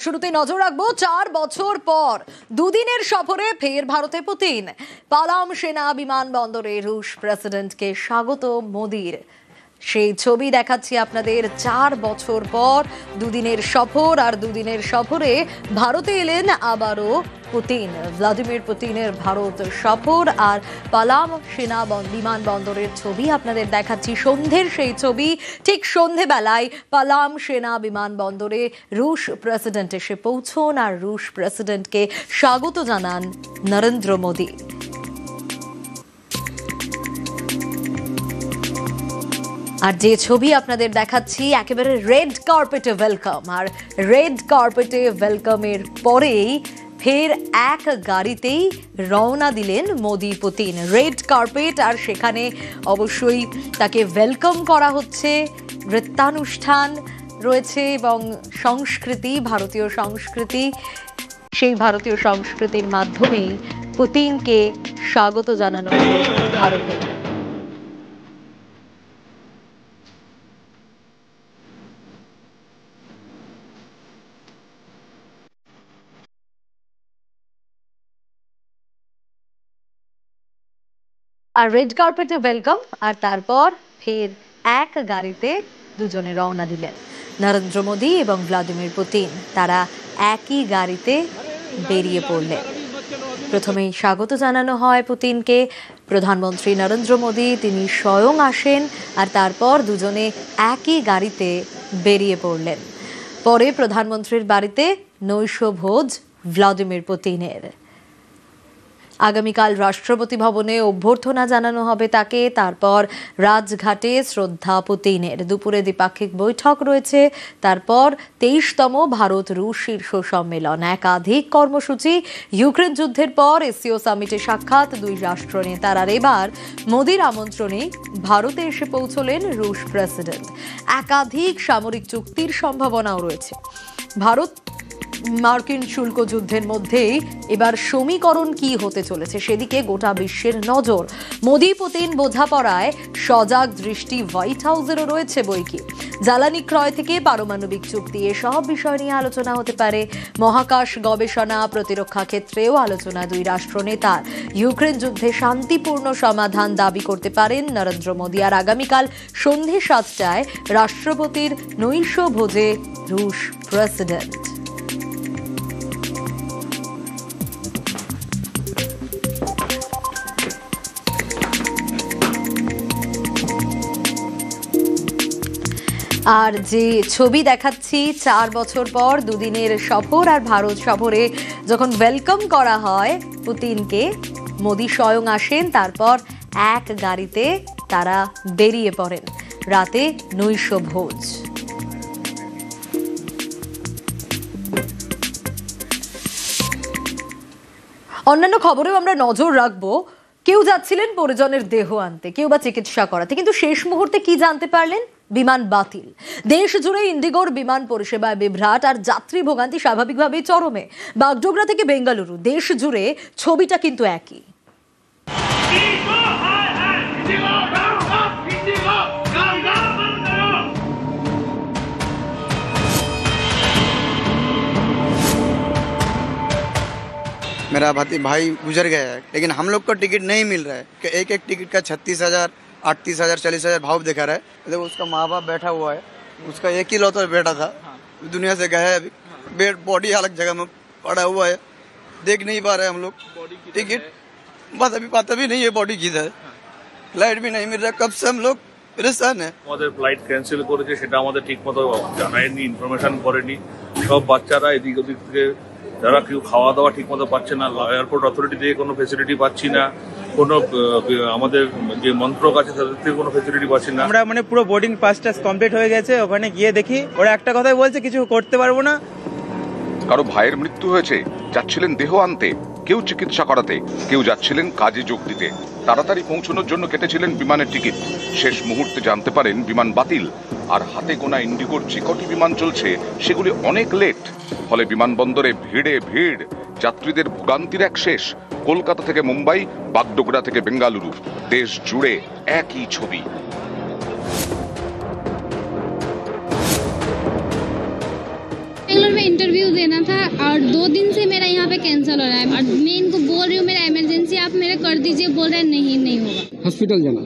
শুরুতে নজর রাখবো 4 বছর পর দুদিনের সফরে ফের ভারতে পুতিন। পালাম সেনা বিমানবন্দরে রুশ প্রেসিডেন্টকে স্বাগত মোদির। সেই ছবি দেখাচ্ছি আপনাদের। 4 বছর পর দুদিনের সফর, আর দুদিনের সফরে ভারতে এলেন আবারও পুতিন। ভ্লাদিমির পুতিনের ভারত সফর আর পালাম সেনা বিমানবন্দরের ছবি আপনাদের দেখাচ্ছি। সন্ধ্যের সেই ছবি, ঠিক সন্ধ্যেবেলায় পালাম সেনা বিমানবন্দরে রুশ প্রেসিডেন্ট এসে পৌঁছন আর রুশ প্রেসিডেন্টকে স্বাগত জানান নরেন্দ্র মোদী। আর যে ছবি আপনাদের দেখাচ্ছি, একেবারে রেড কার্পেটে ওয়েলকাম। আর রেড কার্পেটে ওয়েলকামের পরেই ফের এক গাড়িতেই রওনা দিলেন মোদি পুতিন। রেড কার্পেট, আর সেখানে অবশ্যই তাকে ওয়েলকাম করা হচ্ছে। নৃত্যানুষ্ঠান রয়েছে এবং সংস্কৃতি, ভারতীয় সংস্কৃতি, সেই ভারতীয় সংস্কৃতির মাধ্যমেই পুতিনকে স্বাগত জানানো হলো ভারতে। আর রেড কার্পেটে ওয়েলকাম, আর তারপর ফের এক গাড়িতে দুজনে রওনা দিলেন নরেন্দ্র মোদী এবং ভ্লাদিমির পুতিন। তারা একই গাড়িতে বেরিয়ে পড়লেন। প্রথমেই স্বাগত জানানো হয় পুতিনকে। প্রধানমন্ত্রী নরেন্দ্র মোদী তিনি স্বয়ং আসেন, আর তারপর দুজনে একই গাড়িতে বেরিয়ে পড়লেন। পরে প্রধানমন্ত্রীর বাড়িতে নৈশভোজ ভ্লাদিমির পুতিনের। আগামীকাল রাষ্ট্রপতি ভবনে অভ্যর্থনা জানানো হবে তাকে। তারপর রাজঘাটে শ্রদ্ধা পুতিনের। দুপুরে দ্বিপাক্ষিক বৈঠক রয়েছে। তারপর 23তম ভারত রুশ শীর্ষ সম্মেলন, একাধিক কর্মসূচি। ইউক্রেন যুদ্ধের পর এসসিও সামিটে সাক্ষাৎ দুই রাষ্ট্র নেতার। আর এবার মোদির আমন্ত্রণে ভারতে এসে পৌঁছলেন রুশ প্রেসিডেন্ট। একাধিক সামরিক চুক্তির সম্ভাবনাও রয়েছে। ভারত মার্কিন শুল্ক যুদ্ধের মধ্যেই এবার সমীকরণ কি হতে চলেছে সেদিকে গোটা বিশ্বের নজর। মোদি পুতিন বোঝাপড়ায় সজাগ দৃষ্টি হোয়াইট হাউসেরও রয়েছে বইকি। জ্বালানি ক্রয় থেকে পারমাণবিক চুক্তি, এসব বিষয় নিয়ে আলোচনা হতে পারে। মহাকাশ গবেষণা, প্রতিরক্ষা ক্ষেত্রেও আলোচনা দুই রাষ্ট্র নেতার। ইউক্রেন যুদ্ধে শান্তিপূর্ণ সমাধান দাবি করতে পারেন নরেন্দ্র মোদী। আর আগামীকাল সন্ধে 7টায় রাষ্ট্রপতির নৈশ ভোজে রুশ প্রেসিডেন্ট। আর যে ছবি দেখাচ্ছি, 4 বছর পর দুদিনের সফর আর ভারত সফরে যখন ওয়েলকাম করা হয় পুতিনকে, মোদি স্বয়ং আসেন। তারপর এক গাড়িতে তারা বেরিয়ে পড়েন। রাতে নৈশ ভোজ। অন্যান্য খবরেও আমরা নজর রাখবো। কেউ যাচ্ছিলেন পরিজনের দেহ আনতে, কেউ বা চিকিৎসা করাতে, কিন্তু শেষ মুহূর্তে কি জানতে পারলেন? বিমান বাতিল। দেশ জুড়ে ইন্ডিগোর বিমান পরিষেবায় বিভ্রাট আর যাত্রী ভোগান্তি স্বাভাবিকভাবেই চরমে। বাগডোগরা থেকে বেঙ্গালুরু, দেশ জুড়ে ছবিটা কিন্তু একই। मेरा भाई गुजर गया है, लेकिन हम लोग को टिकट नहीं मिल रहा है। एक एक टिकट का 36,000, 38,000, 40,000 भाव दिखा रहा है। देखो उसका माँ बाप बैठा हुआ है, उसका एक ही लौता बेटा था, दुनिया से गया है। अभी बेड बॉडी अलग जगह में पड़ा हुआ है, देख नहीं पा रहे हम लोग टिकट। बस अभी पता भी नहीं है बॉडी किधर है। फ्लाइट भी नहीं मिल रहा, कब से हम लोग परेशान है। আমাদের ফ্লাইট ক্যান্সেল করেছে, সেটা আমাদের ঠিক মতো জানায়নি, ইনফরমেশন করেনি। সব বাচ্চারা এদিক ওদিক থেকে, যারা কেউ খাওয়া দাওয়া ঠিক মতো পাচ্ছে না, এয়ারপোর্ট অথরিটি থেকে কোনো ফেসিলিটি পাচ্ছি না, কোনো আমাদের যে মন্ত্রক আছে তাদের থেকে কোনো ফেসিলিটি পাচ্ছি না। আমরা পুরো বোর্ডিং পাসটা কমপ্লিট হয়ে গেছে, ওখানে গিয়ে দেখি ওরা একটা কথাই বলছে, কিছু করতে পারবো না। কারো ভাইয়ের মৃত্যু হয়েছে, যাচ্ছিলেন দেহ আনতে, কেউ চিকিৎসা করাতে, কেউ যাচ্ছিলেন কাজে যোগ দিতে। তাড়াতাড়ি পৌঁছানোর জন্য কেটেছিলেন বিমানের টিকিট। শেষ মুহূর্তে জানতে পারেন বিমান বাতিল। আর হাতে গোনা ইন্ডিগোর যে কটি বিমান চলছে সেগুলি অনেক লেট। ফলে বিমানবন্দরে ভিড়ে ভিড়, যাত্রীদের ভোগান্তির এক শেষ। কলকাতা থেকে মুম্বাই, বাগডোগরা থেকে বেঙ্গালুরু, দেশ জুড়ে একই ছবি। बेंगलोर में इंटरव्यू देना और 2 दिन से मेरा यहाँ पे कैंसिल हो रहा है और मैं इनको बोल रही हूँ मेरा इमरजेंसी आप मेरा कर दीजिए, बोल रहे हैं नहीं होगा। हॉस्पिटल जाना,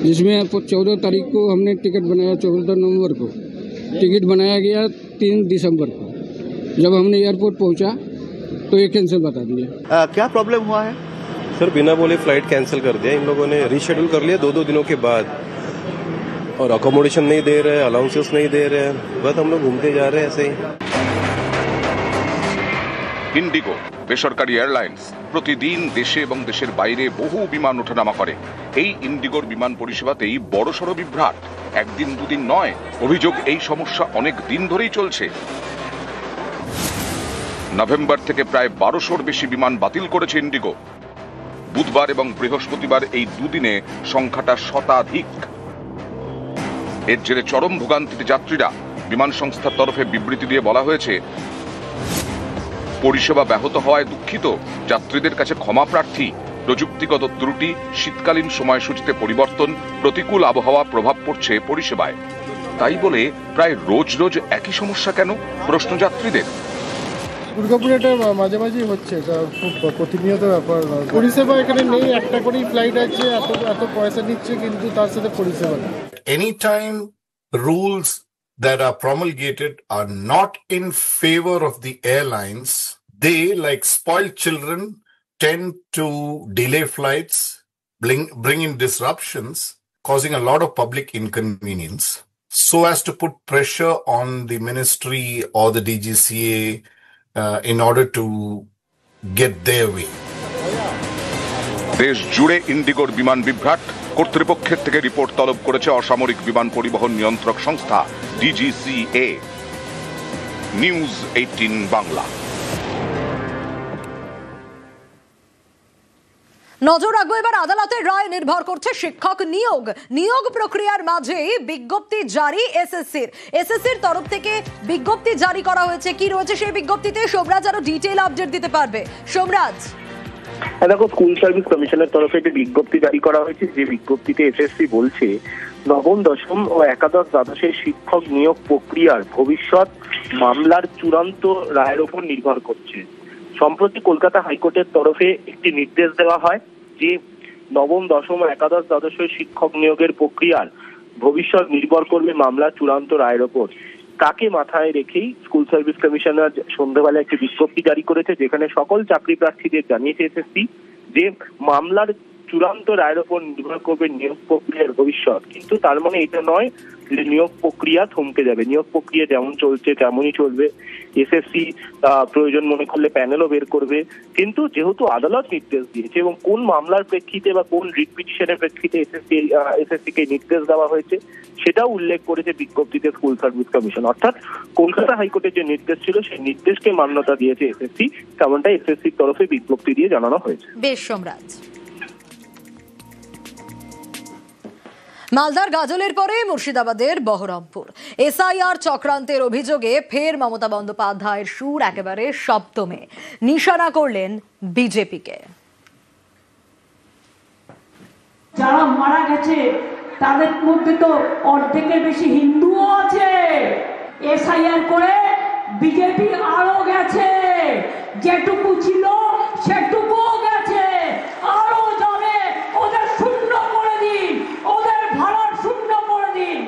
जिसमें 14 तारीख को हमने टिकट बनाया, 14 नवंबर को टिकट बनाया गया 3 दिसंबर को। जब हमने एयरपोर्ट पहुंचा तो ये कैंसिल बता दिया। क्या प्रॉब्लम हुआ है सर? बिना बोले फ्लाइट कैंसिल कर दिया इन लोगों ने, रीशेड्यूल कर लिया 2 दिनों के बाद, और अकोमोडेशन नहीं दे रहे, अलाउंसेस नहीं दे रहे, बस हम लोग घूमते जा रहे हैं ऐसे ही। ইন্ডিগো বেসরকারি এয়ারলাইন্স প্রতিদিন দেশে এবং দেশের বাইরে বহু বিমান ওঠানামা করে। এই ইন্ডিগোর বিমান পরিষেবাতেই বড়সড় বিভ্রাট, একদিন দুদিন নয়। অভিযোগ এই সমস্যা অনেক দিন ধরেই চলছে। নভেম্বর থেকে প্রায় 1200-র বেশি বিমান বাতিল করেছে ইন্ডিগো। বুধবার এবং বৃহস্পতিবার এই দুদিনে সংখ্যাটা শতাধিক। এর জেরে চরম ভোগান্তিতে যাত্রীরা। বিমান সংস্থার তরফে বিবৃতি দিয়ে বলা হয়েছে, পরিষেবা ব্যাহত হওয়ায় দুঃখিত, যাত্রীদের কাছে ক্ষমা প্রার্থী। প্রযুক্তিগত ত্রুটি, শীতকালীন সময়সূচিতে পরিবর্তন, প্রতিকূল আবহাওয়া প্রভাব পড়ছে পরিষেবায়। তাই বলে প্রায় রোজ রোজ একই সমস্যা কেন, প্রশ্ন যাত্রীদের। দুর্গাপুরে এটা মাঝে মাঝেই হচ্ছে, এটা খুব প্রতিনিয়ত ব্যাপার। পরিষেবা এখানে নেই, একটা করেই ফ্লাইট আছে, এত পয়সা নিচ্ছে কিন্তু তার সাথে পরিষেবা নেই। Any time rules that are promulgated are not in favor of the airlines, they, like spoiled children, tend to delay flights, bring in disruptions, causing a lot of public inconvenience, so as to put pressure on the ministry or the DGCA in order to get their way. দেশ জুড়ে ইন্ডিগোর বিমান বিভ্রাট। কর্তৃপক্ষের থেকে report তলব করেছে অসামরিক বিমান পরিবহন নিয়ন্ত্রক সংস্থা DGCA। নিউজ 18 বাংলা। নজর রাখবো এবার আদালতের রায় নির্ভর করছে শিক্ষক নিয়োগ প্রক্রিয়ার মাঝে বিজ্ঞপ্তি জারি এসএসসির তরফ থেকে বিজ্ঞপ্তি জারি করা হয়েছে। কি রয়েছে সেই বিজ্ঞপ্তিতে সোমরাজ আরো ডিটেইল আপডেট দিতে পারবে। সোমরাজ, দেখো, স্কুল সার্ভিস কমিশনের তরফে একটি বিজ্ঞপ্তি জারি করা হয়েছে, যে বিজ্ঞপ্তিতে এসএসসি বলছে নবম, দশম ও একাদশ দ্বাদশের শিক্ষক নিয়োগ প্রক্রিয়ার ভবিষ্যৎ মামলার চূড়ান্ত রায়ের উপর নির্ভর করছে। সম্প্রতি কলকাতা হাইকোর্টের তরফে একটি নির্দেশ দেওয়া হয় যে নবম, দশম ও একাদশ দ্বাদশের শিক্ষক নিয়োগের প্রক্রিয়ার ভবিষ্যৎ নির্ভর করবে মামলার চূড়ান্ত রায়ের উপর। তাকে মাথায় রেখেই স্কুল সার্ভিস কমিশনার সন্ধ্যাবেলা একটি বিজ্ঞপ্তি জারি করেছে, যেখানে সকল চাকরি প্রার্থীদের জানিয়েছে এসএসসি যে মামলার চূড়ান্ত রায়ের উপর নির্ভর করবে নিয়োগ প্রক্রিয়ার ভবিষ্যৎ। কিন্তু তার মানে এটা নয় যে নিয়োগ প্রক্রিয়া থমকে যাবে। নিয়োগ প্রক্রিয়া যেমন চলছে তেমনই চলবে। এসএসসি প্রয়োজন মনে করলে প্যানেলও বের করবে। কিন্তু যেহেতু আদালত নির্দেশ দিয়েছে এবং কোন মামলার প্রেক্ষিতে বা কোন রিট পিটিশনের প্রেক্ষিতে এসএসসি কে নির্দেশ দেওয়া হয়েছে সেটাও উল্লেখ করেছে বিজ্ঞপ্তিতে স্কুল সার্ভিস কমিশন। অর্থাৎ কলকাতা হাইকোর্টের যে নির্দেশ ছিল সেই নির্দেশকে মান্যতা দিয়েছে এসএসসি, তেমনটাই এসএসসির তরফে বিজ্ঞপ্তি দিয়ে জানানো হয়েছে। বেশ সোমরাজ। মালদার গাজলের পরে মুর্শিদাবাদের বহরমপুর এসআইআর চক্রান্তের অভিযোগে ফের মমতা বন্দ্যোপাধ্যায়ের সুর একেবারে সপ্তমে। নিশানা করলেন বিজেপিকে। যারা মারা গেছে তাদের মধ্যে তো অর্ধেকের বেশি হিন্দুও আছে। এসআইআর করে বিজেপি আরো গেছে, যেটুকু ছিল সেটুকুও গেছে, আরো যাবে। ওদের শূন্য করে দিন, ওদের ভাড়ার শূন্য করে দিন।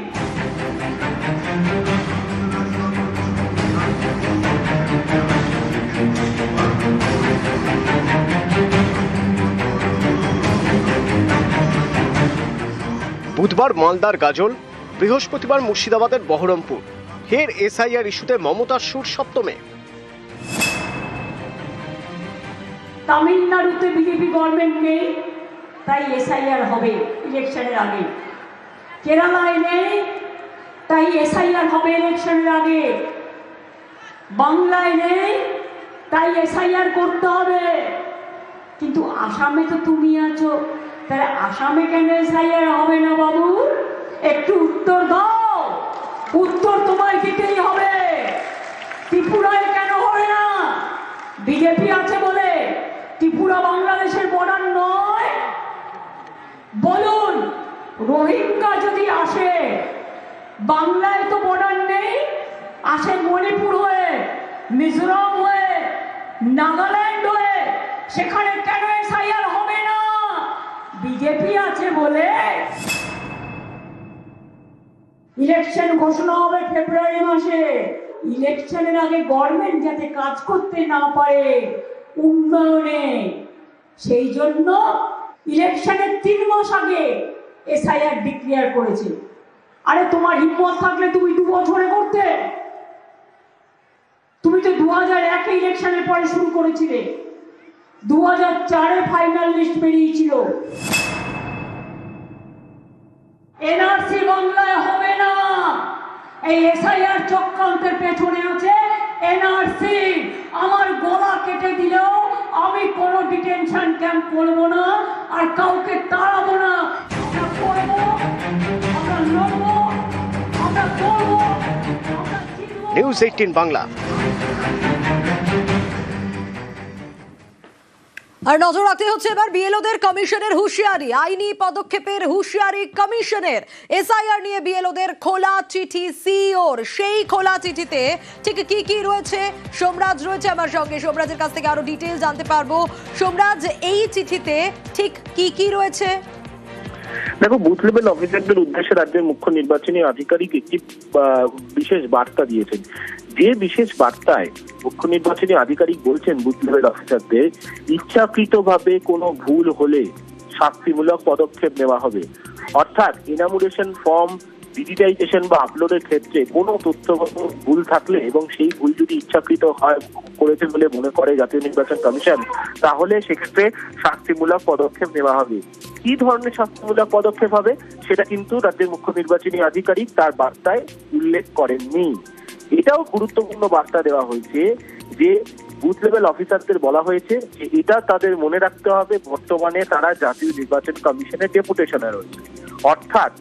বুধবার মালদার গাজল, বৃহস্পতিবার মুর্শিদাবাদের বহরমপুর। ফের এসআইআর ইস্যুতে মমতার সুর সপ্তমে। তামিলনাড়ুতে বিজেপি গভর্নমেন্ট নেই, তাই এসআইআর হবে ইলেকশনের আগে। কেরালায় নেই, তাই এসআইআর হবে ইলেকশনের আগে। বাংলায় নেই, তাই এসআইআর করতে হবে। কিন্তু আসামে তো তুমি আছো, তাহলে আসামে কেন এসআইআর হবে না বাবু? একটু উত্তর দাও। উত্তর তোমায় দিতেই হবে। ত্রিপুরায় কেন হবে না? বিজেপি আছে বলে ত্রিপুরা বাংলাদেশের বর্ডার নয়? বলুন, রোহিঙ্গা যদি আসে, বাংলায় তো বর্ডার নেই, আসে মণিপুর হয়ে, মিজোরাম হয়ে, নাগাল্যান্ড হয়ে সেখানে কেন এসআইআর হবে না? বিজেপি আছে বলে। ইলেকশন ঘোষণা হবে ফেব্রুয়ারি মাসে। ইলেকশনের আগে গভর্নমেন্ট যাতে কাজ করতে না পারে উন্নয়নে, সেই জন্য ইলেকশনের 3 মাস আগে এসআইআর ডিক্লেয়ার করেছে। আরে তোমার হিম্মত থাকলে তুমি 2 বছরে করতে। তুমি তো 2001 ইলেকশনের পরে শুরু করেছিলে, 2004 ফাইনাল লিস্ট বেরিয়েছিল। এনআরসি বাংলায় হবে না। এই এসআইআর চক্রান্তের পেছনে আছে এনআরসি। আমার গলা কেটে দিলেও আমি কোনো ডিটেনশন ক্যাম্প করবো না, আর কাউকে তাড়াবো না। আমরা করবো, আমরা লড়বো, আমরা করবো। নিউজ 18 বাংলা। আর নজর রাখতে হচ্ছে এবার বিএলওদের কমিশনের হুঁশিয়ারি, আইনি পদক্ষেপের হুঁশিয়ারি কমিশনের। এসআইআর নিয়ে বিএলওদের খোলা চিঠি সিইওর। সেই খোলা চিঠিতে ঠিক কি কি রয়েছে, সোমরাজ রয়েছে আমার সঙ্গে, সোমরাজের কাছ থেকে আরো ডিটেইল জানতে পারবো। সোমরাজ, এই চিঠিতে ঠিক কি কি রয়েছে? দেখো, বুথ লেভেল অফিসারদের উদ্দেশ্যে রাজ্যের মুখ্য নির্বাচনী আধিকারিক একটি বিশেষ বার্তা দিয়েছেন। যে বিশেষ বার্তায় মুখ্য নির্বাচনী আধিকারিক বলছেন বুথ লেভেল অফিসারদের ইচ্ছাকৃতভাবে কোনো ভুল হলে শাস্তিমূলক পদক্ষেপ নেওয়া হবে। অর্থাৎ ইনামুরেশন ফর্ম ডিজিটাইজেশন বা আপলোডের ক্ষেত্রে কোনো তথ্যগত ভুল থাকলে এবং সেই ভুল যদি ইচ্ছাকৃত হয় করেছে বলে মনে করে জাতীয় নির্বাচন কমিশন, তাহলে সেক্ষেত্রে শাস্তিমূলক পদক্ষেপ নেওয়া হবে। কি ধরনের শাস্তিমূলক পদক্ষেপ হবে সেটা কিন্তু রাজ্যের মুখ্য নির্বাচনী আধিকারিক তার বার্তায় উল্লেখ করেননি। এটাও গুরুত্বপূর্ণ বার্তা দেওয়া হয়েছে যে বুথ লেভেল অফিসারদের বলা হয়েছে যে এটা তাদের মনে রাখতে হবে বর্তমানে তারা জাতীয় নির্বাচন কমিশনের ডেপুটেশনে রয়েছে। অর্থাৎ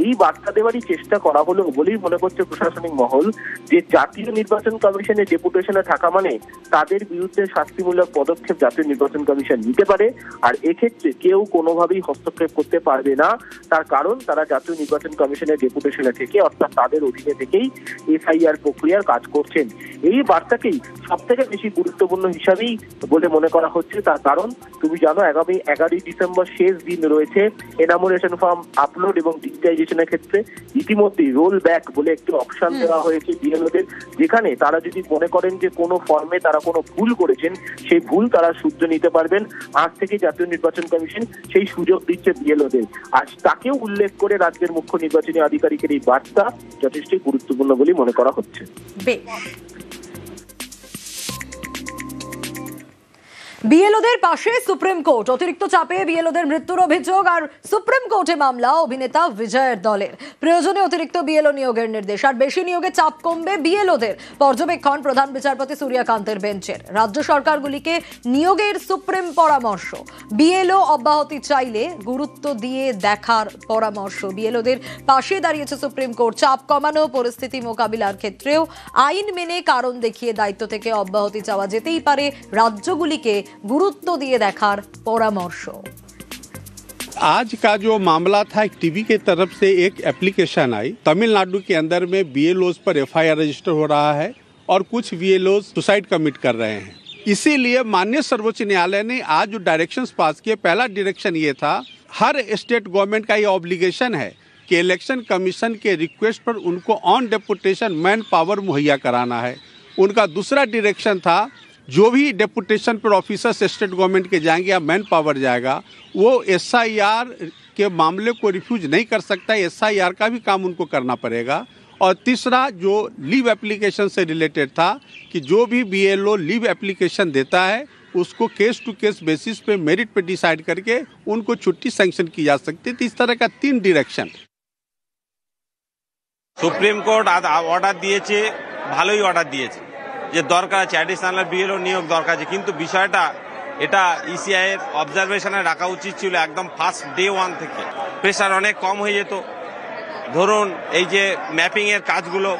এই বার্তা দেওয়ারই চেষ্টা করা হলো বলেই মনে করছে প্রশাসনিক মহল যে জাতীয় নির্বাচন কমিশনের ডেপুটেশনে থাকা মানে তাদের বিরুদ্ধে শাস্তিমূলক পদক্ষেপ জাতীয় নির্বাচন কমিশন নিতে পারে। আর এক্ষেত্রে কেউ কোনোভাবেই হস্তক্ষেপ করতে পারবে না, তার কারণ তারা জাতীয় নির্বাচন কমিশনের ডেপুটেশনে থেকে অর্থাৎ তাদের অধীনে থেকেই এসআইআর প্রক্রিয়ার কাজ করছেন। এই বার্তাকেই সব থেকে বেশি গুরুত্বপূর্ণ হিসাবেই বলে মনে করা হচ্ছে, তার কারণ তুমি জানো আগামী 11 ডিসেম্বর শেষ দিন রয়েছে এনামুরেশন ফর্ম আপলোড এবং ডিজিটাইজেশনের ক্ষেত্রে। ইতিমধ্যেই রোল ব্যাক বলে একটি অপশন দেওয়া হয়েছে বিএলওদের, যেখানে তারা যদি মনে করেন যে কোনো ফর্মে তারা কোনো ভুল করেছেন সেই ভুল তারা শুধরে নিতে পারবেন। আজ থেকে জাতীয় নির্বাচন কমিশন সেই সুযোগ দিচ্ছে বিএলওদের। আজ তাকেও উল্লেখ করে রাজ্যের মুখ্য নির্বাচনী আধিকারিকের এই বার্তা যথেষ্ট গুরুত্বপূর্ণ বলে মনে করা হচ্ছে। বিএলওদের পাশে সুপ্রিম কোর্ট। অতিরিক্ত চাপে বিএলওদের মৃত্যুর অভিযোগ আর সুপ্রিম কোর্টে মামলা অভিনেতা বিজয়ের দলের। প্রয়োজনে অতিরিক্ত বিএলও নিয়োগের নির্দেশ, আর বেশি নিয়োগে চাপ কমবে বিএলওদের। পর্যবেক্ষণ প্রধান বিচারপতি সূর্যকান্তের বেঞ্চের। রাজ্য সরকারগুলিকে নিয়োগের সুপ্রিম পরামর্শ। বিএলও অব্যাহতি চাইলে গুরুত্ব দিয়ে দেখার পরামর্শ। বিএলওদের পাশে দাঁড়িয়েছে সুপ্রিম কোর্ট। চাপ কমানো, পরিস্থিতি মোকাবিলার ক্ষেত্রেও আইন মেনে কারণ দেখিয়ে দায়িত্ব থেকে অব্যাহতি চাওয়া যেতেই পারে। রাজ্যগুলিকে गुरुत्व दिए देखार परामर्श। आज का जो मामला था, एक टीवी के तरफ से एक एप्लीकेशन आई। तमिलनाडु के अंदर में बीएलओस पर एफआईआर रजिस्टर हो रहा है और कुछ बीएलओस सुसाइड कमिट कर रहे हैं। इसीलिए माननीय सर्वोच्च न्यायालय ने आज जो डायरेक्शंस पास किए, पहला डायरेक्शन ये था हर स्टेट गवर्नमेंट का ये ऑब्लिगेशन है कि इलेक्शन कमीशन के रिक्वेस्ट पर उनको ऑन डेपुटेशन मैन पावर मुहैया कराना है। उनका दूसरा डायरेक्शन था जो भी डेपुटेशन पर ऑफिसर्स स्टेट गवर्नमेंट के जाएंगे या मैन पावर जाएगा, वो एसआईआर के मामले को रिफ्यूज नहीं कर सकता। एसआईआर का भी काम उनको करना पड़ेगा। और तीसरा जो लीव एप्लीकेशन से रिलेटेड था कि जो भी बीएलओ लीव एप्लीकेशन देता है उसको केस टू केस बेसिस पे मेरिट पे डिसाइड करके उनको छुट्टी सैंक्शन की जा सकती है। इस तरह का 3 डायरेक्शन सुप्रीम कोर्ट ऑर्डर दिए, ভালোই অর্ডার দিয়েছে যে দরকার আছে অ্যাডিশনাল বিএলও নিয়োগ দরকার আছে, কিন্তু বিষয়টা এটা ইসিআই এর অবজারভেশনে রাখা উচিত ছিল একদম ফার্স্ট ডে 1 থেকে। প্রেশার অনেক কম হয়ে যেত। ধরুন এই যে ম্যাপিং এর কাজগুলো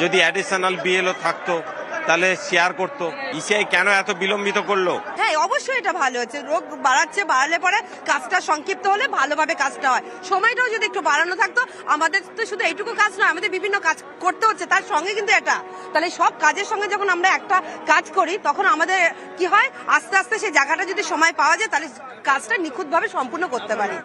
যদি অ্যাডিশনাল বিএলও থাকতো তাহলে শেয়ার করতো। ইসিআই কেন এত বিলম্বিত করলো? হ্যাঁ, অবশ্যই এটা ভালো হচ্ছে। রোগ বাড়ালে পরে কাজটা সংক্ষিপ্ত হলে ভালোভাবে কাজটা হয়। সময়টাও যদি একটু বাড়ানো থাকতো, আমাদের তো শুধু এইটুকু কাজ নয়, আমাদের বিভিন্ন কাজ করতে হচ্ছে, তার সঙ্গে কিন্তু এটা, তাহলে সব কাজের সঙ্গে যখন আমরা একটা কাজ করি তখন আমাদের কি হয়, আস্তে আস্তে সেই জায়গাটা যদি সময় পাওয়া যায় তাহলে কাজটা নিখুঁতভাবে সম্পূর্ণ করতে পারি।